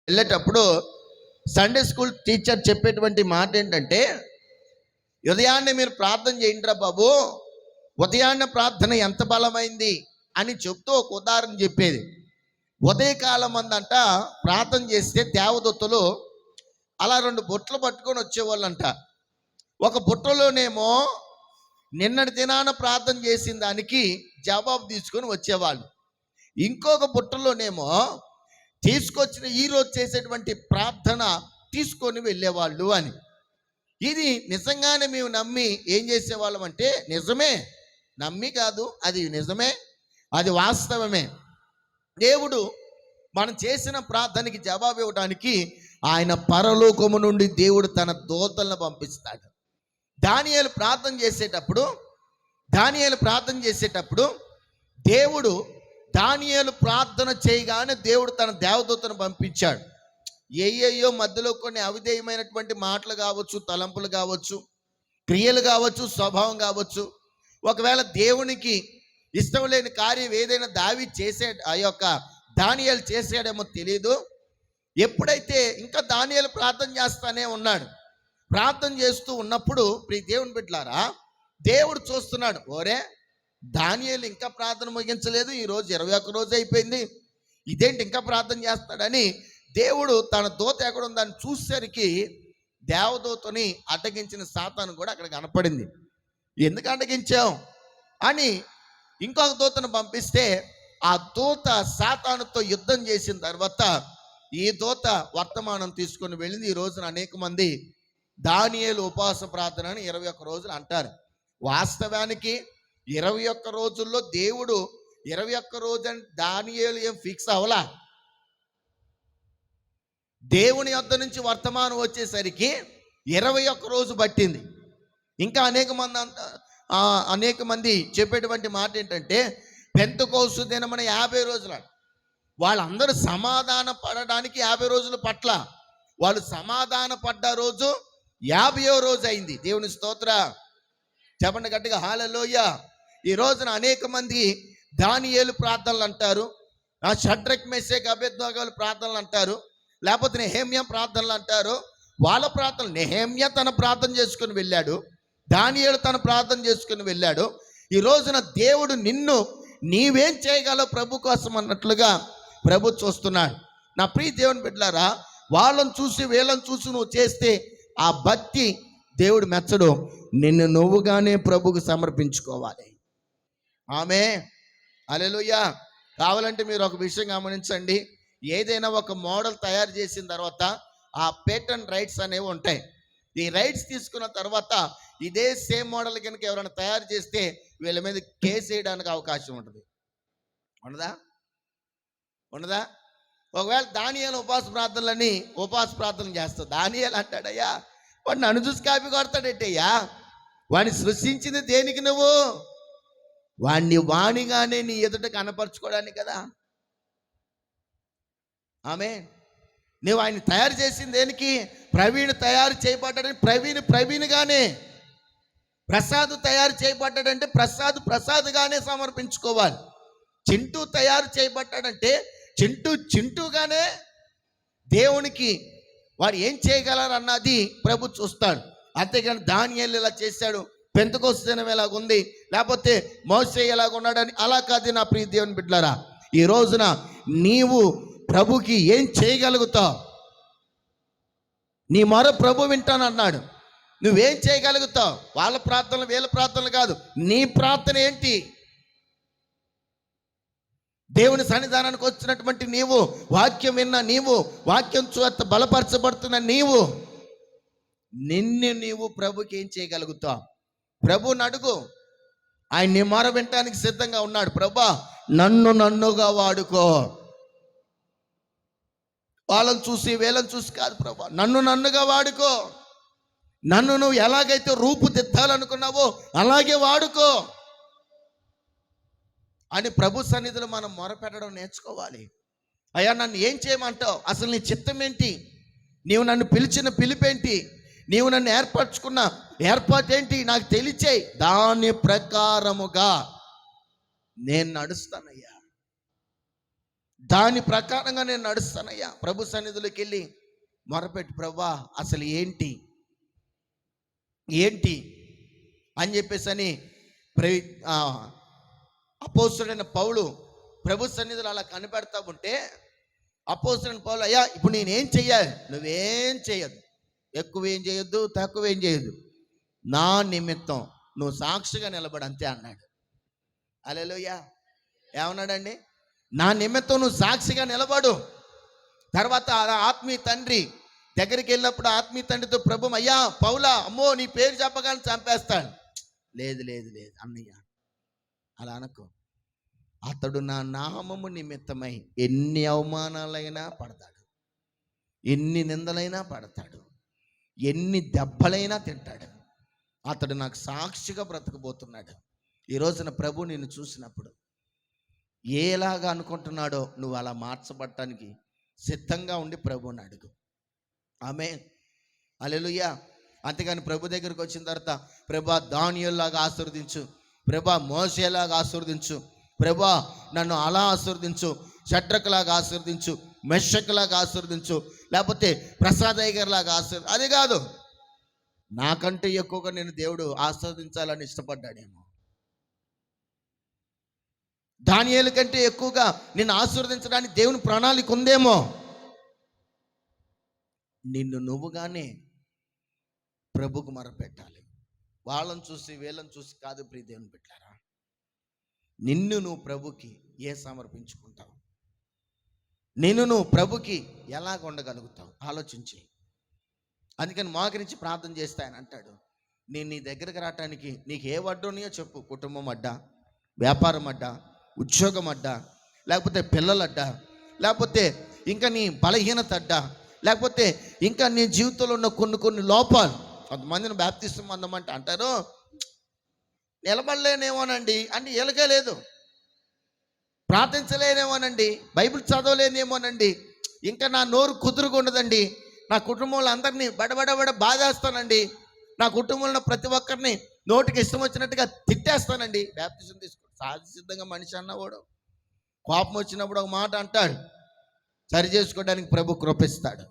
వెళ్ళేటప్పుడు Sunday school teacher చెప్పేటువంటి మాట ఏంటంటే, ఉదయాన్నే మీరు ప్రార్థన చేయండిరా బాబు, ఉదయాన్న ప్రార్థన ఎంత బలమైంది అని చెప్తూ ఒక ఉదాహరణ చెప్పేది. ఉదయకాలం అందంట ప్రార్థన చేస్తే దేవదత్తులు అలా 2 బుట్టలు పట్టుకొని వచ్చేవాళ్ళంట. ఒక బుట్టలోనేమో నిన్నటి దినాన ప్రార్థన చేసిన దానికి జవాబు తీసుకొని వచ్చేవాళ్ళు, ఇంకొక బుట్టలోనేమో తీసుకొచ్చిన ఈరోజు చేసేటువంటి ప్రార్థన తీసుకొని వెళ్ళేవాళ్ళు అని. ఇది నిజంగానే మేము నమ్మి ఏం చేసేవాళ్ళం అంటే, నిజమే, నమ్మి కాదు, అది నిజమే, అది వాస్తవమే. దేవుడు మనం చేసిన ప్రార్థనకి జవాబు ఇవ్వడానికి ఆయన పరలోకము నుండి దేవుడు తన దూతలను పంపిస్తాడు. దానియేలు ప్రార్థన చేసేటప్పుడు దేవుడు దానియేలు ప్రార్థన చేయగానే దేవుడు తన దేవదూతను పంపించాడు. ఏయో మధ్యలో కొన్ని అవిధేయమైనటువంటి మాటలు కావచ్చు, తలంపులు కావచ్చు, క్రియలు కావచ్చు, స్వభావం కావచ్చు, ఒకవేళ దేవునికి ఇష్టం లేని కార్యం ఏదైనా ఆ యొక్క దానియేలు చేసాడేమో తెలియదు. ఎప్పుడైతే ఇంకా దానియేలు ప్రార్థన చేస్తానే ఉన్నాడు, ప్రార్థన చేస్తూ ఉన్నప్పుడు ప్రియ దేవుని బిడ్డలారా, దేవుడు చూస్తున్నాడు, ఓరే దానియేలు ఇంకా ప్రార్థన ముగించలేదు, ఈరోజు 21 రోజు అయిపోయింది, ఇదేంటి ఇంకా ప్రార్థన చేస్తాడని దేవుడు తన దూత ఎక్కడుందని చూసేసరికి దేవదూతని అడ్డగించిన సాతాను కూడా అక్కడ కనపడింది. ఎందుకు అడ్డగించాం అని ఇంకొక దూతను పంపిస్తే ఆ దూత సాతానుతో యుద్ధం చేసిన తర్వాత ఈ దూత వర్తమానం తీసుకొని వెళ్ళింది. ఈ రోజున అనేక మంది దానియేలు ఉపవాస ప్రార్థన అని 21 రోజులు అంటారు. వాస్తవానికి 21 రోజుల్లో దేవుడు 21 రోజు అని దానియేలు ఏం ఫిక్స్ అవలా. దేవుని యొద్ద నుంచి వర్తమానం వచ్చేసరికి 21 రోజు పట్టింది. ఇంకా అనేక మంది చెప్పేటువంటి మాట ఏంటంటే, పెంతెకోస్తు దినమున 50 రోజులు, వాళ్ళందరూ సమాధాన పడడానికి 50 రోజులు పట్ల, వాళ్ళు సమాధాన పడ్డ రోజు 50వ రోజు అయింది. దేవుని స్తోత్ర, చెప్పండి గట్టిగా హల్లెలూయా. ఈ రోజున అనేక మంది దానియేలు ప్రార్థనలు అంటారు, షడ్రక్ మెషక్ అబేద్నెగోల ప్రార్థనలు అంటారు, లేకపోతే నెహెమ్యా ప్రార్థనలు అంటారు. వాళ్ళ ప్రార్థనలు, నెహెమ్యా తన ప్రార్థన చేసుకుని వెళ్ళాడు, దానియేలు తన ప్రార్థన చేసుకుని వెళ్ళాడు. ఈ రోజున దేవుడు నిన్ను నీవేం చేయగలవు ప్రభు కోసం అన్నట్లుగా ప్రభు చూస్తున్నాడు. నా ప్రియ దేవుని బిడ్డలారా, వాళ్ళని చూసి వీళ్ళని చూసి నువ్వు చేస్తే ఆ భక్తి దేవుడు మెచ్చడు. నిన్ను నువ్వుగానే ప్రభుకు సమర్పించుకోవాలి. ఆమె హల్లెలూయా. కావాలంటే మీరు ఒక విషయం గమనించండి, ఏదైనా ఒక మోడల్ తయారు చేసిన తర్వాత ఆ పేటెంట్ రైట్స్ అనేవి ఉంటాయి. ఈ రైట్స్ తీసుకున్న తర్వాత ఇదే సేమ్ మోడల్ కనుక ఎవరైనా తయారు చేస్తే వీళ్ళ మీద కేసు వేయడానికి అవకాశం ఉంటుంది. ఉండదా? ఒకవేళ దానియేలు ఉపవాస ప్రార్థనలు చేస్తాడు. దానియేలు అంటాడయ్యా, వాడు నన్ను చూసి కాపీ కొడతాడేటయ్యా, వాడిని సృష్టించింది దేనికి? నువ్వు వాణిగానే నీ ఎదుట కనపరుచుకోవడానికి కదా. ఆమె నువ్వు ఆయన తయారు చేసింది దేనికి? ప్రవీణ్ తయారు చేయబడ్డాడని ప్రవీణ్గానే, ప్రసాద్ తయారు చేయబడ్డాడంటే ప్రసాద్గానే సమర్పించుకోవాలి. చింటూ తయారు చేయబడ్డాడంటే చింటూగానే దేవునికి వాడు ఏం చేయగలరు అన్నది ప్రభు చూస్తాడు. అంతేగాని దానియేలు ఇలా చేశాడు, పెంతెకోస్తు దినం ఎలాగుంది, లేకపోతే మోషే ఎలాగున్నాడని అలా కాదు. నా ప్రియ దేవుని బిడ్డలారా, ఈ రోజున నీవు ప్రభుకి ఏం చేయగలుగుతావు? నీ మొర ప్రభు వింటానన్నాడు. నువ్వేం చేయగలుగుతావు? వాళ్ళ ప్రార్థనలు వీళ్ళ ప్రార్థనలు కాదు, నీ ప్రార్థన ఏంటి? దేవుని సన్నిధానానికి వచ్చినటువంటి నీవు, వాక్యం విన్న నీవు, వాక్యం చేత బలపరచబడుతున్న నీవు ప్రభుకి ఏం చేయగలుగుతావు? ప్రభుని అడుగు. ఆయన నీ మొర వినటానికి సిద్ధంగా ఉన్నాడు. ప్రభా, నన్నుగా వాడుకో. వాళ్ళని చూసి వీళ్ళని చూసి కాదు ప్రభా, నన్నుగా వాడుకో. నన్ను నువ్వు ఎలాగైతే రూపుదిద్దాలనుకున్నావో అలాగే వాడుకో అని ప్రభు సన్నిధిలో మనం మొరపెట్టడం నేర్చుకోవాలి. అయ్యా, నన్ను ఏం చేయమంటావు? అసలు నీ చిత్తం ఏంటి? నీవు నన్ను పిలిచిన పిలుపేంటి? నీవు నన్ను ఏర్పరచుకున్న ఏర్పాటు ఏంటి? నాకు తెలియచేయి. దాని ప్రకారముగా నేను నడుస్తానయ్యా. దాని ప్రకారంగా నేను నడుస్తానయ్యా. ప్రభు సన్నిధిలోకి వెళ్ళి మొరపెట్టి, ప్రభా అసలు ఏంటి అని చెప్పేసి అని అపోస్తలుడైన పౌలు ప్రభు సన్నిధిలో అలా కనిపెడతా ఉంటే, అపోస్తలుడైన పౌలు, అయ్యా ఇప్పుడు నేనేం చెయ్యాలి? నువ్వేం చేయొద్దు, ఎక్కువేం చేయొద్దు, తక్కువేం చేయొద్దు, నా నిమిత్తం నువ్వు సాక్షిగా నిలబడు అంతే అన్నాడు. హల్లెలూయా. ఏమన్నాడండి? నా నిమిత్తం నువ్వు సాక్షిగా నిలబడు. తర్వాత ఆత్మీయ తండ్రి దగ్గరికి వెళ్ళినప్పుడు ఆత్మీయ తండ్రితో, ప్రభు అయ్యా పౌలా, అమ్మో నీ పేరు చెప్పగానే చంపేస్తాడు. లేదు లేదు లేదు అన్నయ్య, అలా అనుకో. అతడు నా నామము నిమిత్తమై ఎన్ని అవమానాలైనా పడతాడు, ఎన్ని నిందలైనా పడతాడు, ఎన్ని దెబ్బలైనా తింటాడు. అతడు నాకు సాక్షిగా బ్రతకబోతున్నాడు. ఈ రోజున ప్రభు నిన్ను చూసినప్పుడు ఏలాగా అనుకుంటున్నాడో నువ్వు అలా మార్చబడటానికి సిద్ధంగా ఉండి ప్రభువుని అడుగు. ఆమేన్. హల్లెలూయా. అంతేగాని ప్రభు దగ్గరికి వచ్చిన తర్వాత, ప్రభా దానియేలులాగా ఆశీర్వదించు, ప్రభా మోషేలాగా ఆశీర్వదించు, ప్రభా నన్ను అలా ఆశీర్వదించు, షడ్రకులాగా ఆశీర్వదించు, మెషకులాగా ఆశీర్వదించు, లేకపోతే ప్రసాదయ్య గారిలాగా ఆశీర్వదించు, అది కాదు. నాకంటే ఎక్కువగా నేను దేవుడు ఆశీర్వదించాలని ఇష్టపడ్డాడేమో, దానియేలు కంటే ఎక్కువగా నిన్ను ఆశీర్వదించడానికి దేవుని ప్రణాళిక ఉందేమో. నిన్ను నువ్వుగానే ప్రభుకు మొరపెట్టాలి. వాళ్ళని చూసి వీళ్ళని చూసి కాదు ప్రియ దేవుని బిడ్డలారా. నిన్ను నువ్వు ప్రభుకి సమర్పించుకుంటావు? నిన్ను నువ్వు ప్రభుకి ఎలాగ ఉండగలుగుతావు ఆలోచించి. అందుకని మోకరించి ప్రార్థన చేస్తే ఆయన అంటాడు, నేను నీ దగ్గరికి రావటానికి నీకు ఏ అడ్డున్నాయో చెప్పు. కుటుంబం అడ్డా, వ్యాపారం అడ్డా, ఉద్యోగం అడ్డా, లేకపోతే పిల్లలడ్డా, లేకపోతే ఇంకా నీ బలహీనత అడ్డా, లేకపోతే ఇంకా నీ జీవితంలో ఉన్న కొన్ని లోపాలు. కొంతమందిని బాప్తిస్మం అందమంటే అంటారు, నిలబడలేనేమోనండి అంటే ఎలాగే లేదు, ప్రార్థించలేనేమోనండి, బైబిల్ చదవలేనేమోనండి, ఇంకా నా నోరు కుదురుకుండదండి, నా కుటుంబంలో అందరినీ బడబడబడ బాధేస్తానండి, నా కుటుంబంలో ప్రతి ఒక్కరిని నోటికి ఇష్టం వచ్చినట్టుగా తిట్టేస్తానండి. బాప్తిజం తీసుకో. సహజ సిద్ధంగా మనిషి అన్నవాడు కోపం వచ్చినప్పుడు ఒక మాట అంటాడు, సరి చేసుకోవడానికి ప్రభు కృపిస్తాడు.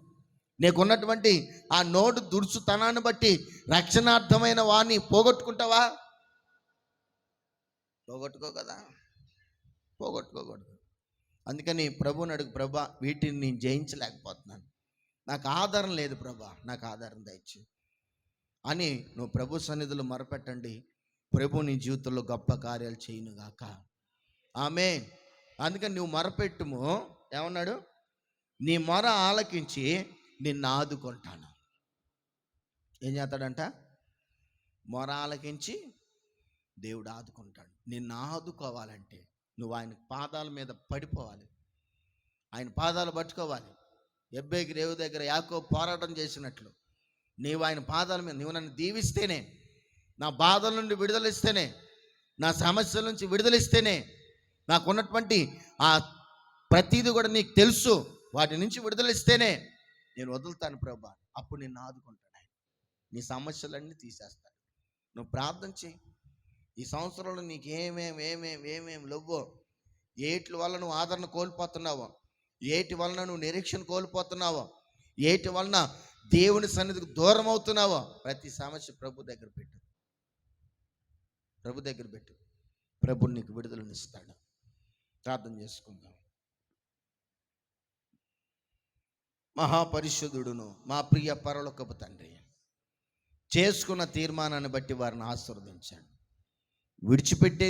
నీకున్నటువంటి ఆ నోటు దురుసుతనాన్ని బట్టి రక్షణార్థమైన వాడిని పోగొట్టుకుంటావా? పోగొట్టుకో కదా, పోగొట్టుకోకూడదు. అందుకని ప్రభుని అడుగు, ప్రభా వీటిని నేను జయించలేకపోతున్నాను, నాకు ఆధారం లేదు ప్రభా, నాకు ఆధారం దయచు అని నువ్వు ప్రభు సన్నిధిలో మొరపెట్టండి. ప్రభు నీ జీవితంలో గొప్ప కార్యాలు చేయనుగాక. ఆమేన్. అందుకని నువ్వు మొరపెట్టుము. ఏమన్నాడు? నీ మొర ఆలకించి నిన్ను ఆదుకుంటాను. ఏం చేస్తాడంట? మొర ఆలకించి దేవుడు ఆదుకుంటాడు. నిన్ను ఆదుకోవాలంటే నువ్వు ఆయన పాదాల మీద పడిపోవాలి, ఆయన పాదాలు పట్టుకోవాలి. ఎబ్బేకి రేవు దగ్గర యాకోబు పోరాటం చేసినట్లు నీవు ఆయన పాదాల మీద, నువ్వు నన్ను దీవిస్తేనే, నా బాధల నుండి విడుదలిస్తేనే, నా సమస్యల నుంచి విడుదలిస్తేనే, నాకున్నటువంటి ఆ ప్రతీది కూడా నీకు తెలుసు, వాటి నుంచి విడుదలిస్తేనే నేను వదులుతాను ప్రభా. అప్పుడు నిన్ను ఆదుకుంటాను ఆయన, నీ సమస్యలన్నీ తీసేస్తాను. నువ్వు ప్రార్థన చేయి. ఈ సంవత్సరంలో నీకు ఏమేం లేవో, ఏటి వల్ల నువ్వు ఆదరణ కోల్పోతున్నావో, ఏటి వలన నువ్వు నిరీక్షణ కోల్పోతున్నావో, ఏటి వలన దేవుని సన్నిధికి దూరం అవుతున్నావో, ప్రతి సమస్య ప్రభు దగ్గర పెట్టు, ప్రభు దగ్గర పెట్టు. ప్రభు నీకు విడుదలనిస్తాడు. ప్రార్థన చేసుకుందాం. మహాపరిశుద్ధుడును మా ప్రియ పరలోకపు తండ్రి, చేసుకున్న తీర్మానాన్ని బట్టి వారిని ఆశీర్వదించండి. విడిచిపెట్టే